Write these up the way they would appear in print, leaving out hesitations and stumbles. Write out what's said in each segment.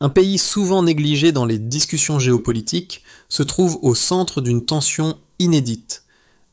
Un pays souvent négligé dans les discussions géopolitiques se trouve au centre d'une tension inédite.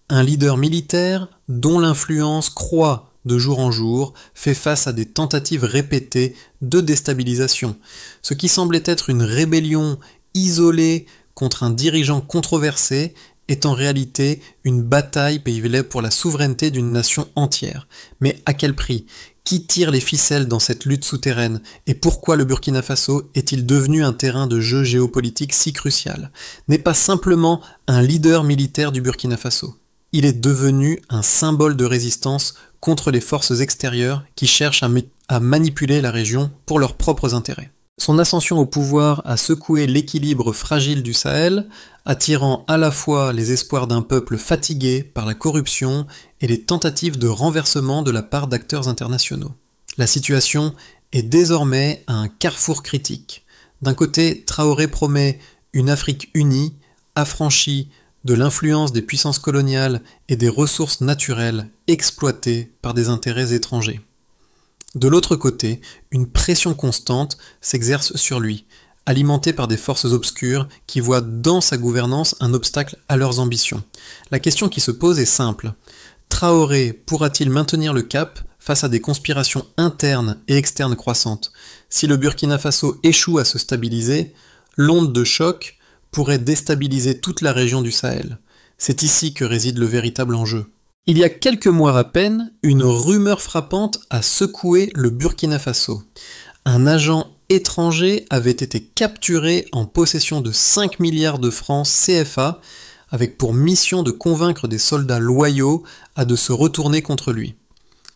Un leader militaire dont l'influence croît de jour en jour fait face à des tentatives répétées de déstabilisation, ce qui semblait être une rébellion isolée contre un dirigeant controversé est en réalité une bataille payée pour la souveraineté d'une nation entière. Mais à quel prix ? Qui tire les ficelles dans cette lutte souterraine? Et pourquoi le Burkina Faso est-il devenu un terrain de jeu géopolitique si crucial? N'est pas simplement un leader militaire du Burkina Faso. Il est devenu un symbole de résistance contre les forces extérieures qui cherchent à manipuler la région pour leurs propres intérêts. Son ascension au pouvoir a secoué l'équilibre fragile du Sahel, attirant à la fois les espoirs d'un peuple fatigué par la corruption et les tentatives de renversement de la part d'acteurs internationaux. La situation est désormais à un carrefour critique. D'un côté, Traoré promet une Afrique unie, affranchie de l'influence des puissances coloniales et des ressources naturelles exploitées par des intérêts étrangers. De l'autre côté, une pression constante s'exerce sur lui, alimentée par des forces obscures qui voient dans sa gouvernance un obstacle à leurs ambitions. La question qui se pose est simple. Traoré pourra-t-il maintenir le cap face à des conspirations internes et externes croissantes? Si le Burkina Faso échoue à se stabiliser, l'onde de choc pourrait déstabiliser toute la région du Sahel. C'est ici que réside le véritable enjeu. Il y a quelques mois à peine, une rumeur frappante a secoué le Burkina Faso. Un agent étranger avait été capturé en possession de 5 milliards de francs CFA, avec pour mission de convaincre des soldats loyaux à de se retourner contre lui.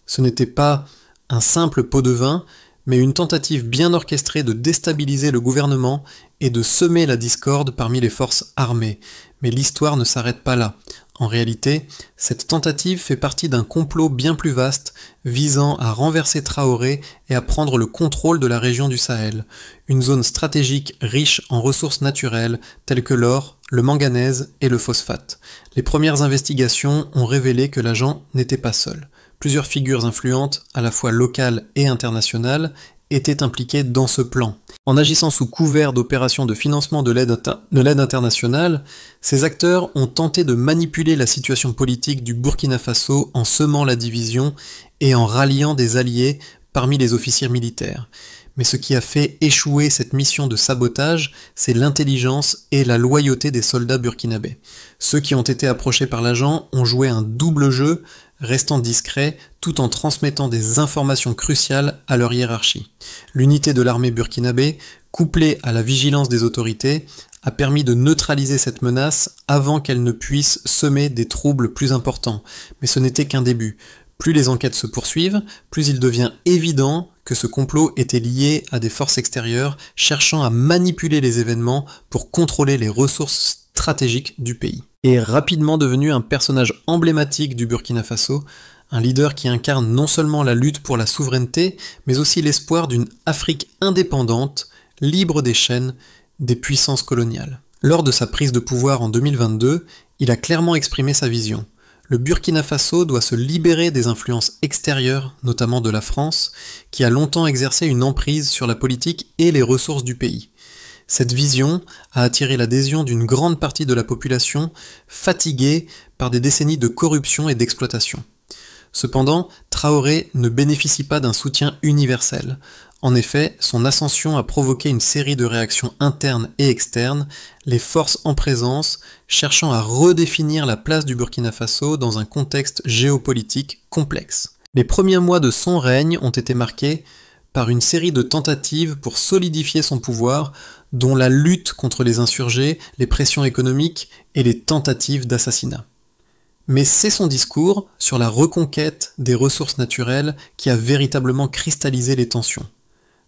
Ce n'était pas un simple pot de vin, mais une tentative bien orchestrée de déstabiliser le gouvernement et de semer la discorde parmi les forces armées. Mais l'histoire ne s'arrête pas là. En réalité, cette tentative fait partie d'un complot bien plus vaste visant à renverser Traoré et à prendre le contrôle de la région du Sahel, une zone stratégique riche en ressources naturelles telles que l'or, le manganèse et le phosphate. Les premières investigations ont révélé que l'agent n'était pas seul. Plusieurs figures influentes, à la fois locales et internationales, étaient impliquées dans ce plan. En agissant sous couvert d'opérations de financement de l'aide internationale, ces acteurs ont tenté de manipuler la situation politique du Burkina Faso en semant la division et en ralliant des alliés parmi les officiers militaires. Mais ce qui a fait échouer cette mission de sabotage, c'est l'intelligence et la loyauté des soldats burkinabés. Ceux qui ont été approchés par l'agent ont joué un double jeu, restant discrets tout en transmettant des informations cruciales à leur hiérarchie. L'unité de l'armée burkinabé, couplée à la vigilance des autorités, a permis de neutraliser cette menace avant qu'elle ne puisse semer des troubles plus importants. Mais ce n'était qu'un début. Plus les enquêtes se poursuivent, plus il devient évident que ce complot était lié à des forces extérieures cherchant à manipuler les événements pour contrôler les ressources stratégiques du pays. Et rapidement devenu un personnage emblématique du Burkina Faso, un leader qui incarne non seulement la lutte pour la souveraineté, mais aussi l'espoir d'une Afrique indépendante, libre des chaînes des puissances coloniales. Lors de sa prise de pouvoir en 2022, il a clairement exprimé sa vision. Le Burkina Faso doit se libérer des influences extérieures, notamment de la France, qui a longtemps exercé une emprise sur la politique et les ressources du pays. Cette vision a attiré l'adhésion d'une grande partie de la population fatiguée par des décennies de corruption et d'exploitation. Cependant, Traoré ne bénéficie pas d'un soutien universel. En effet, son ascension a provoqué une série de réactions internes et externes, les forces en présence cherchant à redéfinir la place du Burkina Faso dans un contexte géopolitique complexe. Les premiers mois de son règne ont été marqués par une série de tentatives pour solidifier son pouvoir, dont la lutte contre les insurgés, les pressions économiques et les tentatives d'assassinat. Mais c'est son discours sur la reconquête des ressources naturelles qui a véritablement cristallisé les tensions.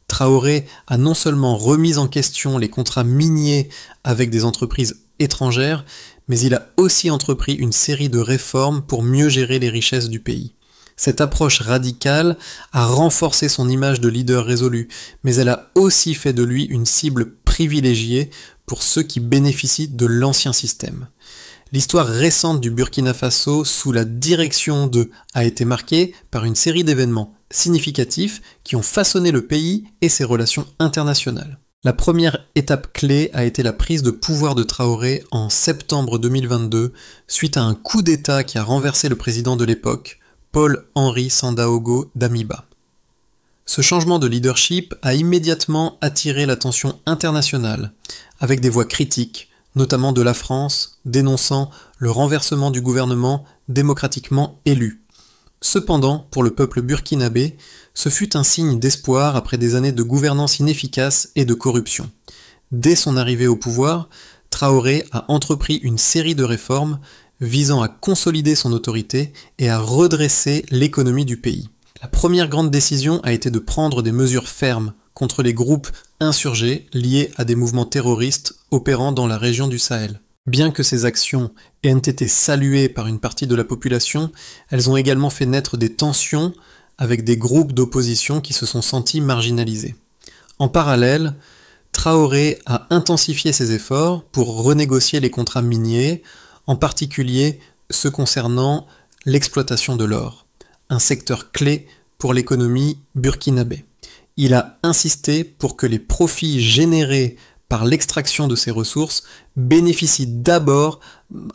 Traoré a non seulement remis en question les contrats miniers avec des entreprises étrangères, mais il a aussi entrepris une série de réformes pour mieux gérer les richesses du pays. Cette approche radicale a renforcé son image de leader résolu, mais elle a aussi fait de lui une cible privilégiée pour ceux qui bénéficient de l'ancien système. L'histoire récente du Burkina Faso sous la direction de a été marquée par une série d'événements significatifs qui ont façonné le pays et ses relations internationales. La première étape clé a été la prise de pouvoir de Traoré en septembre 2022 suite à un coup d'État qui a renversé le président de l'époque, Paul-Henri Sandaogo Damiba. Ce changement de leadership a immédiatement attiré l'attention internationale, avec des voix critiques, notamment de la France, dénonçant le renversement du gouvernement démocratiquement élu. Cependant, pour le peuple burkinabé, ce fut un signe d'espoir après des années de gouvernance inefficace et de corruption. Dès son arrivée au pouvoir, Traoré a entrepris une série de réformes visant à consolider son autorité et à redresser l'économie du pays. La première grande décision a été de prendre des mesures fermes contre les groupes insurgés liés à des mouvements terroristes opérant dans la région du Sahel. Bien que ces actions aient été saluées par une partie de la population, elles ont également fait naître des tensions avec des groupes d'opposition qui se sont sentis marginalisés. En parallèle, Traoré a intensifié ses efforts pour renégocier les contrats miniers, en particulier ceux concernant l'exploitation de l'or, un secteur clé pour l'économie burkinabé. Il a insisté pour que les profits générés par l'extraction de ces ressources bénéficient d'abord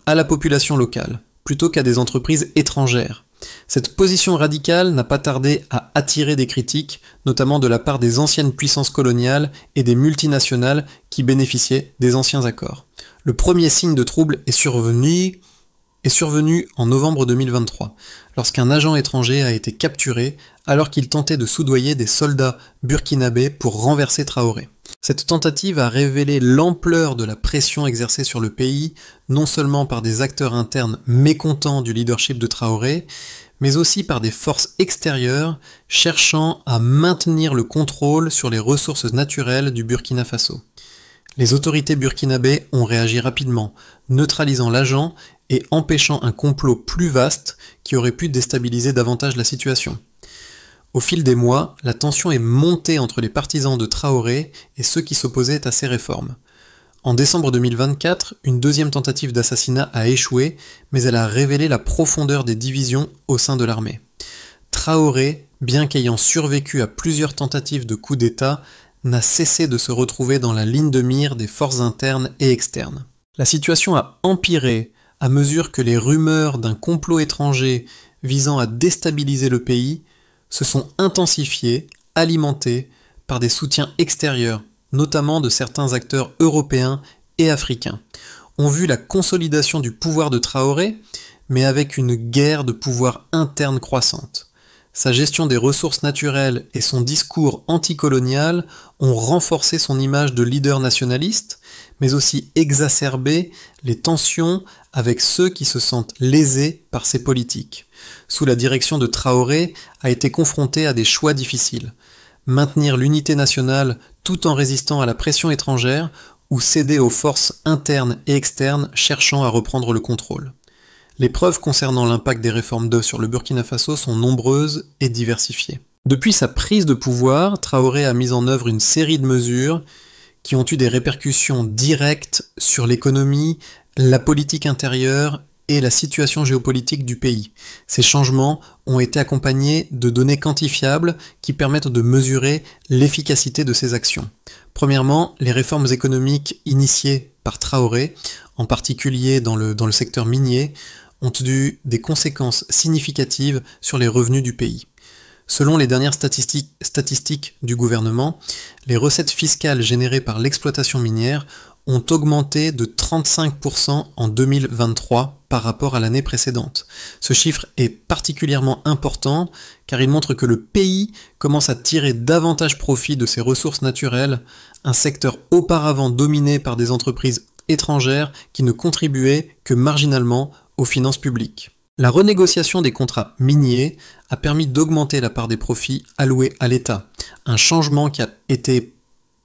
à la population locale, plutôt qu'à des entreprises étrangères. Cette position radicale n'a pas tardé à attirer des critiques, notamment de la part des anciennes puissances coloniales et des multinationales qui bénéficiaient des anciens accords. Le premier signe de trouble est survenu en novembre 2023, lorsqu'un agent étranger a été capturé alors qu'il tentait de soudoyer des soldats burkinabés pour renverser Traoré. Cette tentative a révélé l'ampleur de la pression exercée sur le pays, non seulement par des acteurs internes mécontents du leadership de Traoré, mais aussi par des forces extérieures cherchant à maintenir le contrôle sur les ressources naturelles du Burkina Faso. Les autorités burkinabées ont réagi rapidement, neutralisant l'agent et empêchant un complot plus vaste qui aurait pu déstabiliser davantage la situation. Au fil des mois, la tension est montée entre les partisans de Traoré et ceux qui s'opposaient à ces réformes. En décembre 2024, une deuxième tentative d'assassinat a échoué, mais elle a révélé la profondeur des divisions au sein de l'armée. Traoré, bien qu'ayant survécu à plusieurs tentatives de coup d'État, n'a cessé de se retrouver dans la ligne de mire des forces internes et externes. La situation a empiré à mesure que les rumeurs d'un complot étranger visant à déstabiliser le pays se sont intensifiées, alimentées par des soutiens extérieurs, notamment de certains acteurs européens et africains. On vu la consolidation du pouvoir de Traoré, mais avec une guerre de pouvoir interne croissante. Sa gestion des ressources naturelles et son discours anticolonial ont renforcé son image de leader nationaliste, mais aussi exacerbé les tensions avec ceux qui se sentent lésés par ses politiques. Sous la direction de Traoré, a été confronté à des choix difficiles. Maintenir l'unité nationale tout en résistant à la pression étrangère ou céder aux forces internes et externes cherchant à reprendre le contrôle. Les preuves concernant l'impact des réformes sur le Burkina Faso sont nombreuses et diversifiées. Depuis sa prise de pouvoir, Traoré a mis en œuvre une série de mesures qui ont eu des répercussions directes sur l'économie, la politique intérieure et la situation géopolitique du pays. Ces changements ont été accompagnés de données quantifiables qui permettent de mesurer l'efficacité de ces actions. Premièrement, les réformes économiques initiées par Traoré, en particulier dans le secteur minier, ont eu des conséquences significatives sur les revenus du pays. Selon les dernières statistiques du gouvernement, les recettes fiscales générées par l'exploitation minière ont augmenté de 35% en 2023 par rapport à l'année précédente. Ce chiffre est particulièrement important car il montre que le pays commence à tirer davantage profit de ses ressources naturelles, un secteur auparavant dominé par des entreprises étrangères qui ne contribuaient que marginalement aux finances publiques. La renégociation des contrats miniers a permis d'augmenter la part des profits alloués à l'État, un changement qui a été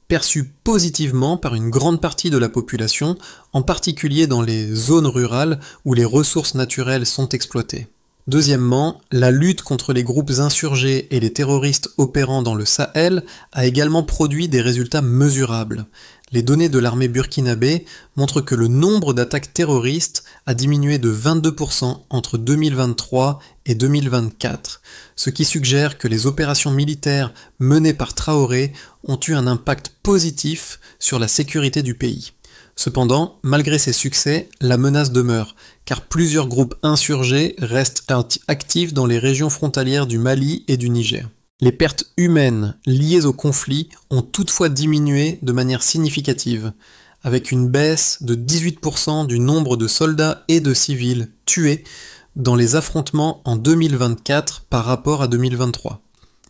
perçu positivement par une grande partie de la population, en particulier dans les zones rurales où les ressources naturelles sont exploitées. Deuxièmement, la lutte contre les groupes insurgés et les terroristes opérant dans le Sahel a également produit des résultats mesurables. Les données de l'armée burkinabé montrent que le nombre d'attaques terroristes a diminué de 22% entre 2023 et 2024, ce qui suggère que les opérations militaires menées par Traoré ont eu un impact positif sur la sécurité du pays. Cependant, malgré ces succès, la menace demeure, car plusieurs groupes insurgés restent actifs dans les régions frontalières du Mali et du Niger. Les pertes humaines liées au conflit ont toutefois diminué de manière significative, avec une baisse de 18% du nombre de soldats et de civils tués dans les affrontements en 2024 par rapport à 2023.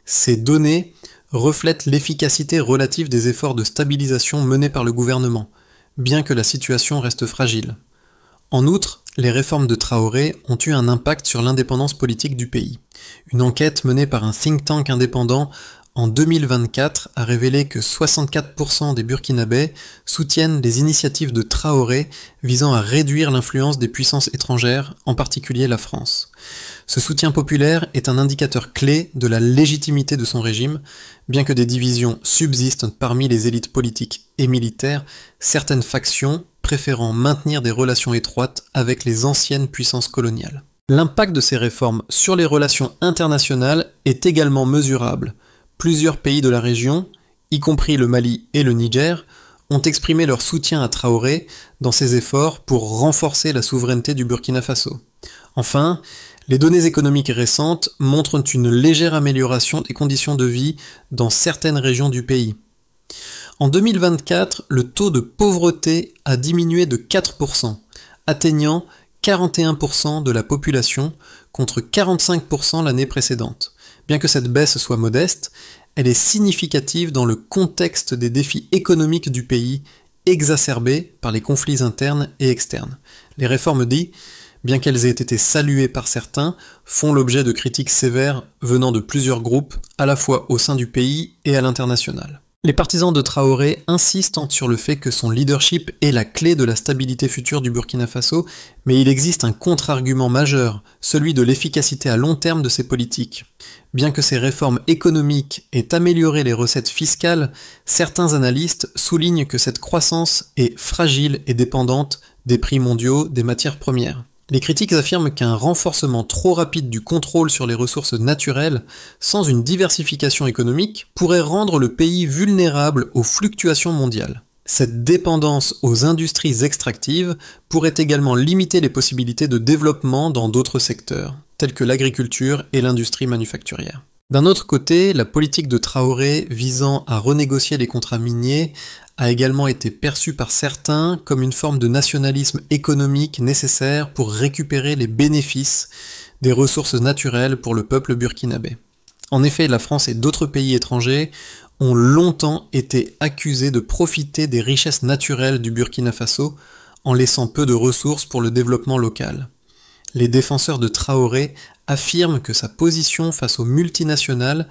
Ces données reflètent l'efficacité relative des efforts de stabilisation menés par le gouvernement, bien que la situation reste fragile. En outre, les réformes de Traoré ont eu un impact sur l'indépendance politique du pays. Une enquête menée par un think tank indépendant en 2024 a révélé que 64% des Burkinabés soutiennent les initiatives de Traoré visant à réduire l'influence des puissances étrangères, en particulier la France. Ce soutien populaire est un indicateur clé de la légitimité de son régime, bien que des divisions subsistent parmi les élites politiques et militaires, certaines factions préférant maintenir des relations étroites avec les anciennes puissances coloniales. L'impact de ces réformes sur les relations internationales est également mesurable. Plusieurs pays de la région, y compris le Mali et le Niger, ont exprimé leur soutien à Traoré dans ses efforts pour renforcer la souveraineté du Burkina Faso. Enfin, les données économiques récentes montrent une légère amélioration des conditions de vie dans certaines régions du pays. En 2024, le taux de pauvreté a diminué de 4%, atteignant 41% de la population contre 45% l'année précédente. Bien que cette baisse soit modeste, elle est significative dans le contexte des défis économiques du pays, exacerbés par les conflits internes et externes. Les réformes dites, bien qu'elles aient été saluées par certains, font l'objet de critiques sévères venant de plusieurs groupes, à la fois au sein du pays et à l'international. Les partisans de Traoré insistent sur le fait que son leadership est la clé de la stabilité future du Burkina Faso, mais il existe un contre-argument majeur, celui de l'efficacité à long terme de ses politiques. Bien que ces réformes économiques aient amélioré les recettes fiscales, certains analystes soulignent que cette croissance est fragile et dépendante des prix mondiaux des matières premières. Les critiques affirment qu'un renforcement trop rapide du contrôle sur les ressources naturelles, sans une diversification économique, pourrait rendre le pays vulnérable aux fluctuations mondiales. Cette dépendance aux industries extractives pourrait également limiter les possibilités de développement dans d'autres secteurs, tels que l'agriculture et l'industrie manufacturière. D'un autre côté, la politique de Traoré visant à renégocier les contrats miniers a également été perçue par certains comme une forme de nationalisme économique nécessaire pour récupérer les bénéfices des ressources naturelles pour le peuple burkinabé. En effet, la France et d'autres pays étrangers ont longtemps été accusés de profiter des richesses naturelles du Burkina Faso en laissant peu de ressources pour le développement local. Les défenseurs de Traoré affirment que sa position face aux multinationales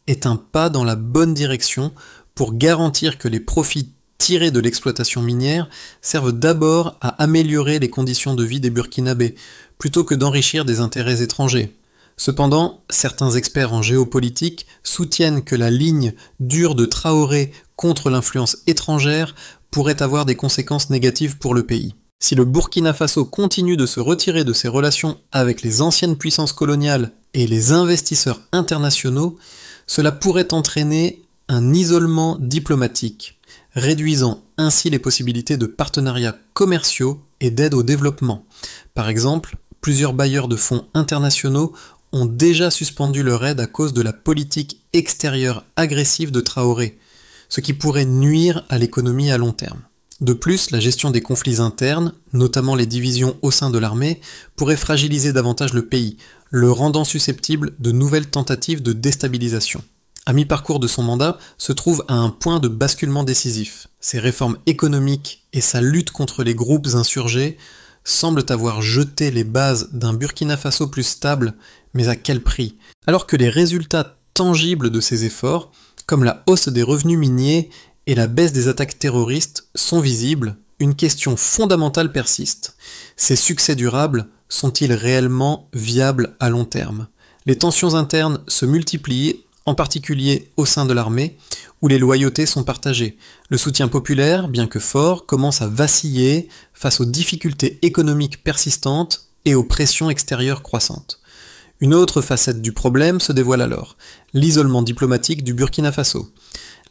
est un pas dans la bonne direction pour garantir que les profits tirés de l'exploitation minière servent d'abord à améliorer les conditions de vie des Burkinabés, plutôt que d'enrichir des intérêts étrangers. Cependant, certains experts en géopolitique soutiennent que la ligne dure de Traoré contre l'influence étrangère pourrait avoir des conséquences négatives pour le pays. Si le Burkina Faso continue de se retirer de ses relations avec les anciennes puissances coloniales et les investisseurs internationaux, cela pourrait entraîner un isolement diplomatique, réduisant ainsi les possibilités de partenariats commerciaux et d'aide au développement. Par exemple, plusieurs bailleurs de fonds internationaux ont déjà suspendu leur aide à cause de la politique extérieure agressive de Traoré, ce qui pourrait nuire à l'économie à long terme. De plus, la gestion des conflits internes, notamment les divisions au sein de l'armée, pourrait fragiliser davantage le pays, le rendant susceptible de nouvelles tentatives de déstabilisation. À mi-parcours de son mandat, se trouve à un point de basculement décisif. Ses réformes économiques et sa lutte contre les groupes insurgés semblent avoir jeté les bases d'un Burkina Faso plus stable, mais à quel prix? Alors que les résultats tangibles de ces efforts, comme la hausse des revenus miniers et la baisse des attaques terroristes, sont visibles, une question fondamentale persiste. Ces succès durables sont-ils réellement viables à long terme? Les tensions internes se multiplient en particulier au sein de l'armée, où les loyautés sont partagées. Le soutien populaire, bien que fort, commence à vaciller face aux difficultés économiques persistantes et aux pressions extérieures croissantes. Une autre facette du problème se dévoile alors, l'isolement diplomatique du Burkina Faso.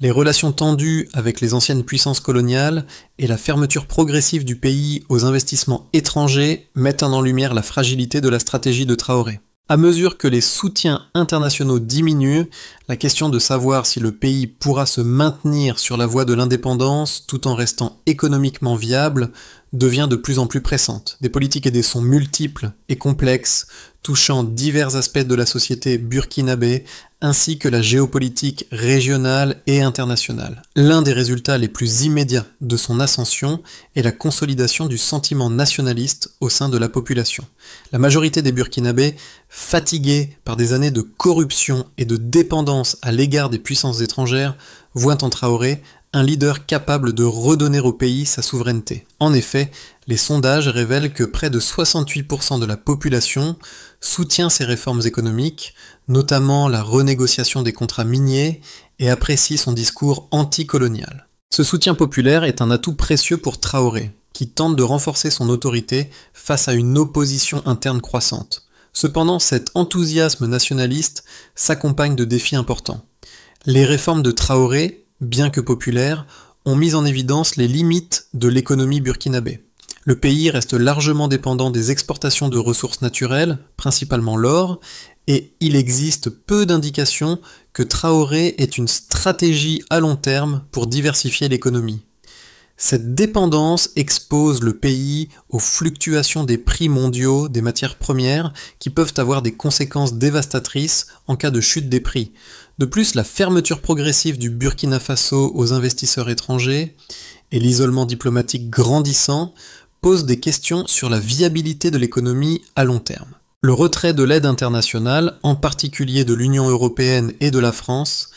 Les relations tendues avec les anciennes puissances coloniales et la fermeture progressive du pays aux investissements étrangers mettent en lumière la fragilité de la stratégie de Traoré. À mesure que les soutiens internationaux diminuent, la question de savoir si le pays pourra se maintenir sur la voie de l'indépendance tout en restant économiquement viable devient de plus en plus pressante. Des politiques et des sons multiples et complexes, touchant divers aspects de la société burkinabé, ainsi que la géopolitique régionale et internationale. L'un des résultats les plus immédiats de son ascension est la consolidation du sentiment nationaliste au sein de la population. La majorité des Burkinabés, fatigués par des années de corruption et de dépendance à l'égard des puissances étrangères, voient en Traoré un leader capable de redonner au pays sa souveraineté. En effet, les sondages révèlent que près de 68% de la population soutient ces réformes économiques, notamment la renégociation des contrats miniers, et apprécie son discours anticolonial. Ce soutien populaire est un atout précieux pour Traoré, qui tente de renforcer son autorité face à une opposition interne croissante. Cependant, cet enthousiasme nationaliste s'accompagne de défis importants. Les réformes de Traoré, bien que populaires, ont mis en évidence les limites de l'économie burkinabé. Le pays reste largement dépendant des exportations de ressources naturelles, principalement l'or, et il existe peu d'indications que Traoré ait une stratégie à long terme pour diversifier l'économie. Cette dépendance expose le pays aux fluctuations des prix mondiaux des matières premières qui peuvent avoir des conséquences dévastatrices en cas de chute des prix. De plus, la fermeture progressive du Burkina Faso aux investisseurs étrangers et l'isolement diplomatique grandissant posent des questions sur la viabilité de l'économie à long terme. Le retrait de l'aide internationale, en particulier de l'Union européenne et de la France,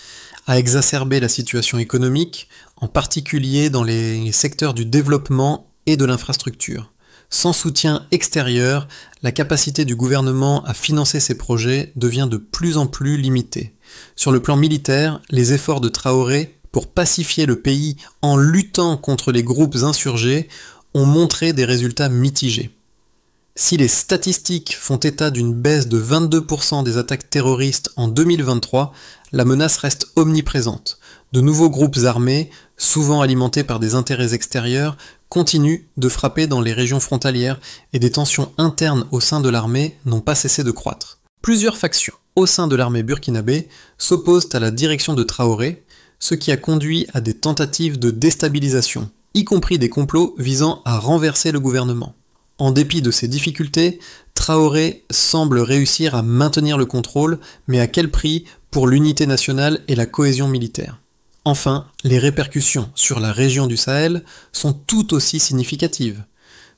a exacerbé la situation économique, en particulier dans les secteurs du développement et de l'infrastructure. Sans soutien extérieur, la capacité du gouvernement à financer ces projets devient de plus en plus limitée. Sur le plan militaire, les efforts de Traoré pour pacifier le pays en luttant contre les groupes insurgés ont montré des résultats mitigés. Si les statistiques font état d'une baisse de 22% des attaques terroristes en 2023, la menace reste omniprésente. De nouveaux groupes armés, souvent alimentés par des intérêts extérieurs, continuent de frapper dans les régions frontalières et des tensions internes au sein de l'armée n'ont pas cessé de croître. Plusieurs factions au sein de l'armée burkinabé s'opposent à la direction de Traoré, ce qui a conduit à des tentatives de déstabilisation, y compris des complots visant à renverser le gouvernement. En dépit de ces difficultés, Traoré semble réussir à maintenir le contrôle, mais à quel prix pour l'unité nationale et la cohésion militaire. Enfin, les répercussions sur la région du Sahel sont tout aussi significatives.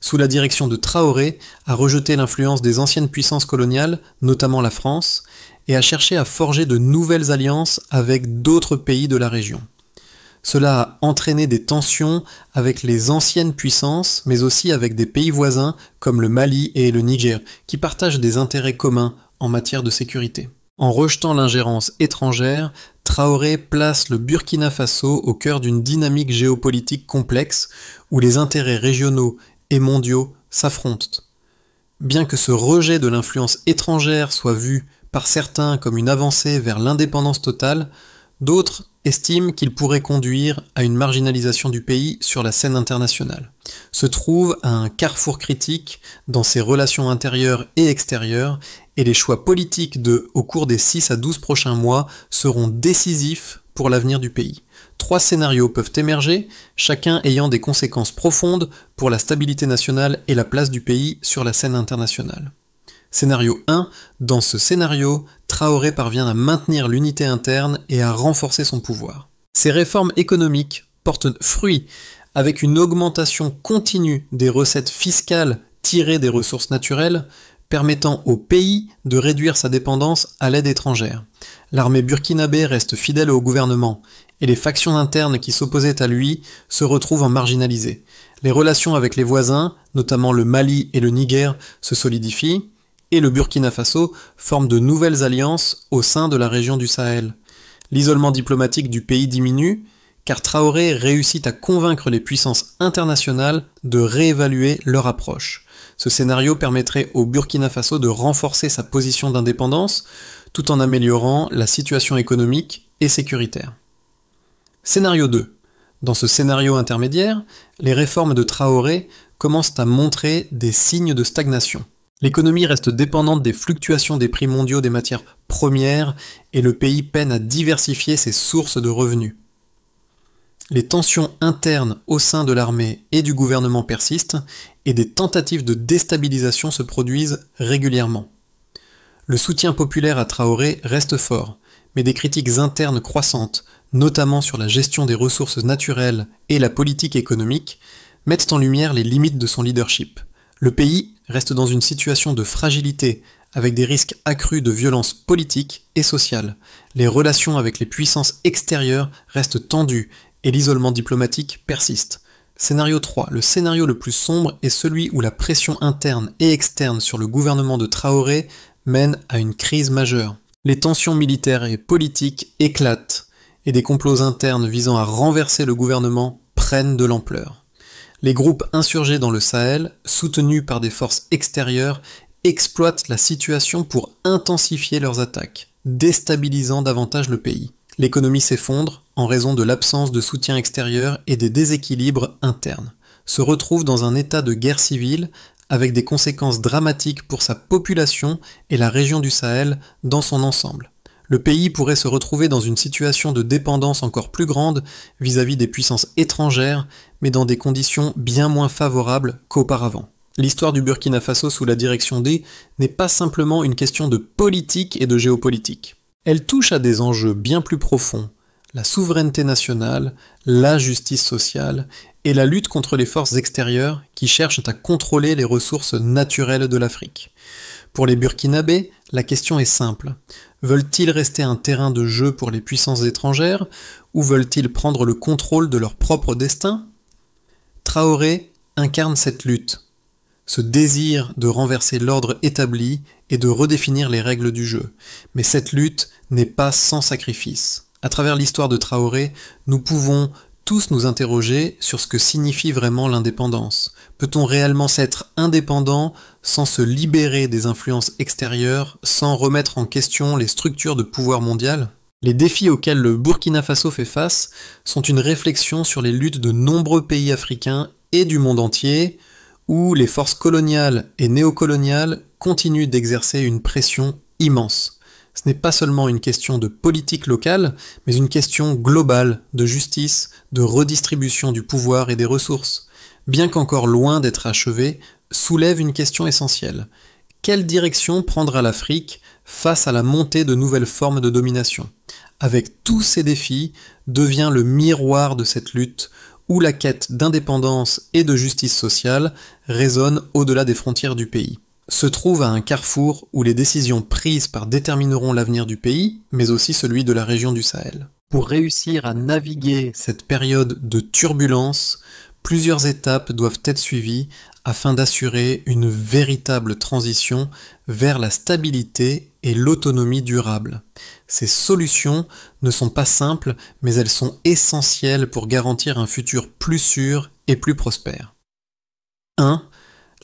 Sous la direction de Traoré, a rejeté l'influence des anciennes puissances coloniales, notamment la France, et a cherché à forger de nouvelles alliances avec d'autres pays de la région. Cela a entraîné des tensions avec les anciennes puissances, mais aussi avec des pays voisins comme le Mali et le Niger, qui partagent des intérêts communs en matière de sécurité. En rejetant l'ingérence étrangère, Traoré place le Burkina Faso au cœur d'une dynamique géopolitique complexe où les intérêts régionaux et mondiaux s'affrontent. Bien que ce rejet de l'influence étrangère soit vu par certains comme une avancée vers l'indépendance totale, d'autres estiment qu'il pourrait conduire à une marginalisation du pays sur la scène internationale. Se trouve à un carrefour critique dans ses relations intérieures et extérieures, et les choix politiques au cours des 6 à 12 prochains mois seront décisifs pour l'avenir du pays. 3 scénarios peuvent émerger, chacun ayant des conséquences profondes pour la stabilité nationale et la place du pays sur la scène internationale. Scénario 1. Dans ce scénario, Traoré parvient à maintenir l'unité interne et à renforcer son pouvoir. Ces réformes économiques portent fruit avec une augmentation continue des recettes fiscales tirées des ressources naturelles, permettant au pays de réduire sa dépendance à l'aide étrangère. L'armée burkinabé reste fidèle au gouvernement, et les factions internes qui s'opposaient à lui se retrouvent en marginalisées. Les relations avec les voisins, notamment le Mali et le Niger, se solidifient, et le Burkina Faso forme de nouvelles alliances au sein de la région du Sahel. L'isolement diplomatique du pays diminue, car Traoré réussit à convaincre les puissances internationales de réévaluer leur approche. Ce scénario permettrait au Burkina Faso de renforcer sa position d'indépendance, tout en améliorant la situation économique et sécuritaire. Scénario 2. Dans ce scénario intermédiaire, les réformes de Traoré commencent à montrer des signes de stagnation. L'économie reste dépendante des fluctuations des prix mondiaux des matières premières et le pays peine à diversifier ses sources de revenus. Les tensions internes au sein de l'armée et du gouvernement persistent et des tentatives de déstabilisation se produisent régulièrement. Le soutien populaire à Traoré reste fort, mais des critiques internes croissantes, notamment sur la gestion des ressources naturelles et la politique économique, mettent en lumière les limites de son leadership. Le pays reste dans une situation de fragilité, avec des risques accrus de violence politique et sociale. Les relations avec les puissances extérieures restent tendues et l'isolement diplomatique persiste. Scénario 3. Le scénario le plus sombre est celui où la pression interne et externe sur le gouvernement de Traoré mène à une crise majeure. Les tensions militaires et politiques éclatent, et des complots internes visant à renverser le gouvernement prennent de l'ampleur. Les groupes insurgés dans le Sahel, soutenus par des forces extérieures, exploitent la situation pour intensifier leurs attaques, déstabilisant davantage le pays. L'économie s'effondre en raison de l'absence de soutien extérieur et des déséquilibres internes, se retrouve dans un état de guerre civile avec des conséquences dramatiques pour sa population et la région du Sahel dans son ensemble. Le pays pourrait se retrouver dans une situation de dépendance encore plus grande vis-à-vis des puissances étrangères, mais dans des conditions bien moins favorables qu'auparavant. L'histoire du Burkina Faso sous la direction D n'est pas simplement une question de politique et de géopolitique. Elle touche à des enjeux bien plus profonds, la souveraineté nationale, la justice sociale et la lutte contre les forces extérieures qui cherchent à contrôler les ressources naturelles de l'Afrique. Pour les Burkinabés, la question est simple. Veulent-ils rester un terrain de jeu pour les puissances étrangères ou veulent-ils prendre le contrôle de leur propre destin ? Traoré incarne cette lutte, ce désir de renverser l'ordre établi et de redéfinir les règles du jeu. Mais cette lutte n'est pas sans sacrifice. À travers l'histoire de Traoré, nous pouvons tous nous interroger sur ce que signifie vraiment l'indépendance. Peut-on réellement s'être indépendant sans se libérer des influences extérieures, sans remettre en question les structures de pouvoir mondial ? Les défis auxquels le Burkina Faso fait face sont une réflexion sur les luttes de nombreux pays africains et du monde entier, où les forces coloniales et néocoloniales continuent d'exercer une pression immense. Ce n'est pas seulement une question de politique locale, mais une question globale de justice, de redistribution du pouvoir et des ressources. Bien qu'encore loin d'être achevée, soulève une question essentielle. Quelle direction prendra l'Afrique face à la montée de nouvelles formes de domination ? Avec tous ces défis, devient le miroir de cette lutte, où la quête d'indépendance et de justice sociale résonne au-delà des frontières du pays. Se trouve à un carrefour où les décisions prises détermineront l'avenir du pays, mais aussi celui de la région du Sahel. Pour réussir à naviguer cette période de turbulence, plusieurs étapes doivent être suivies afin d'assurer une véritable transition vers la stabilité et l'autonomie durable. Ces solutions ne sont pas simples, mais elles sont essentielles pour garantir un futur plus sûr et plus prospère. 1.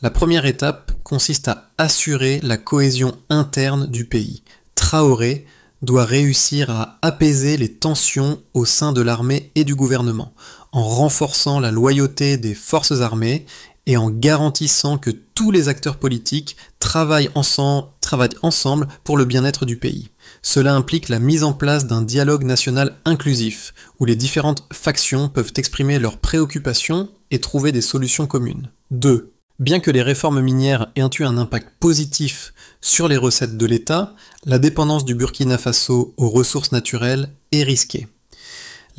La première étape consiste à assurer la cohésion interne du pays. Traoré doit réussir à apaiser les tensions au sein de l'armée et du gouvernement, en renforçant la loyauté des forces armées et en garantissant que tous les acteurs politiques travaillent ensemble pour le bien-être du pays. Cela implique la mise en place d'un dialogue national inclusif, où les différentes factions peuvent exprimer leurs préoccupations et trouver des solutions communes. 2. Bien que les réformes minières aient eu un impact positif sur les recettes de l'État, la dépendance du Burkina Faso aux ressources naturelles est risquée.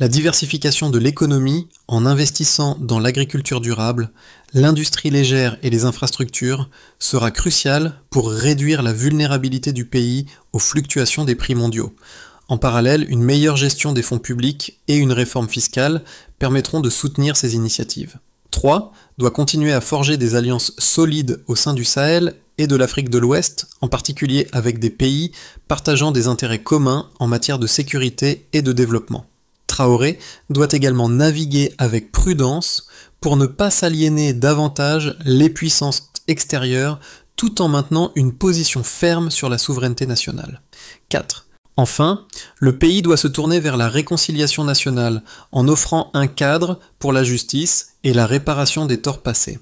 La diversification de l'économie, en investissant dans l'agriculture durable, l'industrie légère et les infrastructures, sera cruciale pour réduire la vulnérabilité du pays aux fluctuations des prix mondiaux. En parallèle, une meilleure gestion des fonds publics et une réforme fiscale permettront de soutenir ces initiatives. 3. Doit continuer à forger des alliances solides au sein du Sahel et de l'Afrique de l'Ouest, en particulier avec des pays partageant des intérêts communs en matière de sécurité et de développement. Traoré doit également naviguer avec prudence pour ne pas s'aliéner davantage les puissances extérieures tout en maintenant une position ferme sur la souveraineté nationale. 4. Enfin, le pays doit se tourner vers la réconciliation nationale en offrant un cadre pour la justice et la réparation des torts passés.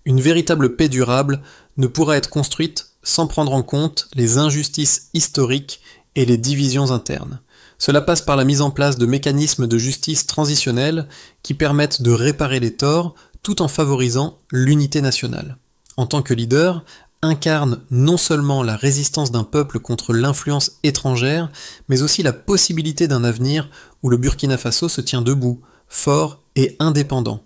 Une véritable paix durable ne pourra être construite sans prendre en compte les injustices historiques et les divisions internes. Cela passe par la mise en place de mécanismes de justice transitionnels qui permettent de réparer les torts tout en favorisant l'unité nationale. En tant que leader, incarne non seulement la résistance d'un peuple contre l'influence étrangère, mais aussi la possibilité d'un avenir où le Burkina Faso se tient debout, fort et indépendant.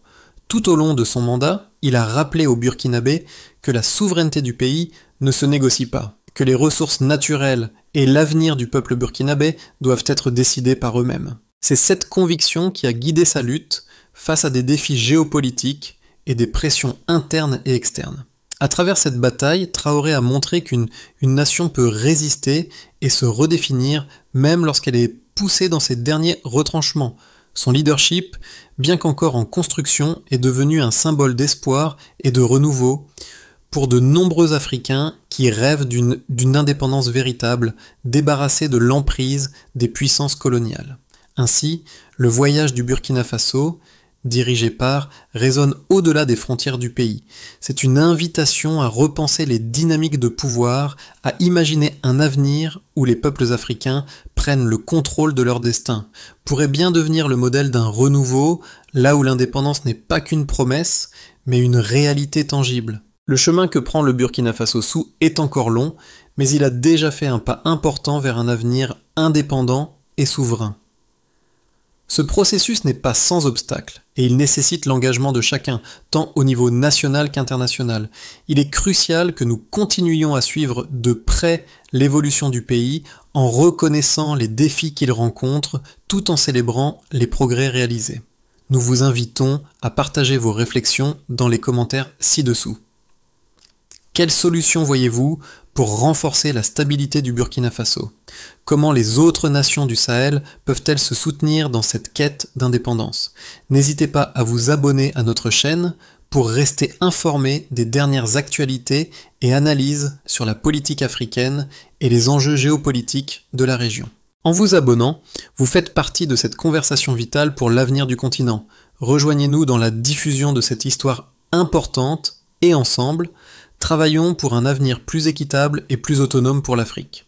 Tout au long de son mandat, il a rappelé aux Burkinabés que la souveraineté du pays ne se négocie pas, que les ressources naturelles et l'avenir du peuple burkinabé doivent être décidés par eux-mêmes. C'est cette conviction qui a guidé sa lutte face à des défis géopolitiques et des pressions internes et externes. À travers cette bataille, Traoré a montré qu'une nation peut résister et se redéfinir même lorsqu'elle est poussée dans ses derniers retranchements. Son leadership, bien qu'encore en construction, est devenu un symbole d'espoir et de renouveau pour de nombreux Africains qui rêvent d'une indépendance véritable, débarrassée de l'emprise des puissances coloniales. Ainsi, le voyage du Burkina Faso, dirigé par, résonne au-delà des frontières du pays. C'est une invitation à repenser les dynamiques de pouvoir, à imaginer un avenir où les peuples africains prennent le contrôle de leur destin, pourrait bien devenir le modèle d'un renouveau, là où l'indépendance n'est pas qu'une promesse, mais une réalité tangible. Le chemin que prend le Burkina Faso est encore long, mais il a déjà fait un pas important vers un avenir indépendant et souverain. Ce processus n'est pas sans obstacle, et il nécessite l'engagement de chacun, tant au niveau national qu'international. Il est crucial que nous continuions à suivre de près l'évolution du pays, en reconnaissant les défis qu'il rencontre, tout en célébrant les progrès réalisés. Nous vous invitons à partager vos réflexions dans les commentaires ci-dessous. Quelles solutions voyez-vous pour renforcer la stabilité du Burkina Faso? Comment les autres nations du Sahel peuvent-elles se soutenir dans cette quête d'indépendance? N'hésitez pas à vous abonner à notre chaîne pour rester informé des dernières actualités et analyses sur la politique africaine et les enjeux géopolitiques de la région. En vous abonnant, vous faites partie de cette conversation vitale pour l'avenir du continent. Rejoignez-nous dans la diffusion de cette histoire importante et ensemble, travaillons pour un avenir plus équitable et plus autonome pour l'Afrique.